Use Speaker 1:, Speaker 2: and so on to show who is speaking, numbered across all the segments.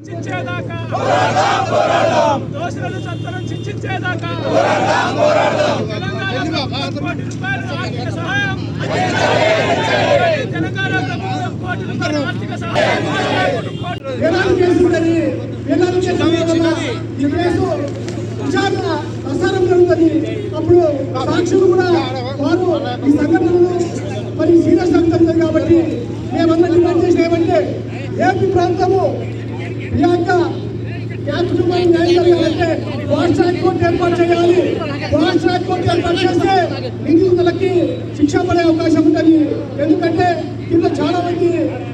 Speaker 1: శిక్షించేదాకా దోషులను సంతనం శిక్షించేదాకా కోటి రూపాయల ఆర్థిక సహాయం తెలంగాణ ప్రభుత్వం కోటి రూపాయల ఆర్థిక సహాయం
Speaker 2: ప్రసారం జరుగుతుంది. అప్పుడు సాక్షులు కూడా వారు ఈ సంఘటనలు మరి సీరియస్ అవుతుంది కాబట్టి మేమందరం డిమాండ్ చేసిన ఏమంటే ఏపీ ప్రాంతము ప్రియాంక కుటుంబాన్ని న్యాయం జరగాలంటే రాష్ట్ర హైకోర్టు ఏర్పాటు చేయాలి. రాష్ట్ర హైకోర్టు ఏర్పాటు చేస్తే నిందితులకి శిక్ష పడే అవకాశం ఉంటుంది. ఎందుకంటే ఇందులో చాలా మంది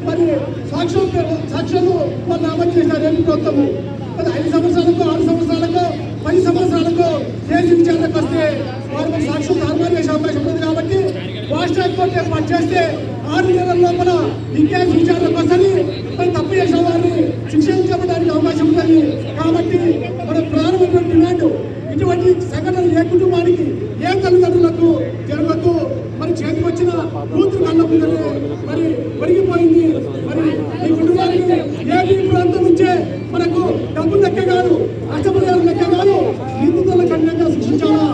Speaker 2: మరి సాక్షులు వాళ్ళు అమలు చేశారు. ఏపీ ప్రభుత్వము 5 సంవత్సరాలకు 6 సంవత్సరాలకు 10 సంవత్సరాలకు కేసు విచారణకు వస్తే వారు సాక్షులు తారుమారు చేసే అవకాశం ఉంది. కాబట్టి రాష్ట్ర హైకోర్టు ఏర్పాటు చేస్తే 6 నెలల లోపల ఈ కేసు విచారణకు వస్తుంది. మరి తప్పు చేసిన వారిని శిక్షించబడడానికి అవకాశం ఉంటుంది. కాబట్టి మన ప్రధానమైనటువంటి డిమాండ్ ఇటువంటి సంఘటనలు ఏ కుటుంబానికి ఏ తల్లిదండ్రులకు జరగద్దు. మరి చేతికి వచ్చిన కూతురు కళ్ళ ముందరే మరి ఒరిగిపోయింది. మరి ఈ కుటుంబానికి ఏపీ ప్రాంతం నుంచే మనకు డబ్బులు లెక్క కాదు, నష్టపరిహారం లెక్క కాదు, నిందితుల కఠినంగా శిక్షించాలా.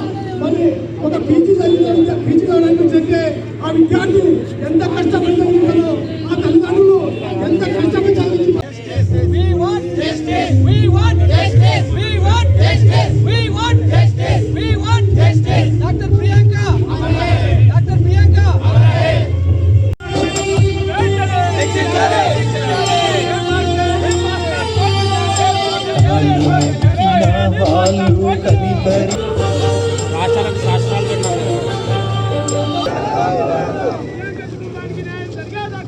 Speaker 2: మరి ఒక పీజీ చదవడానికి చెప్తే ఆ విద్యార్థి ఎంత కష్టపడుతుందో ఆ తల్లిదండ్రులు ఎంత కష్టపడి చదివించి
Speaker 3: కనికరి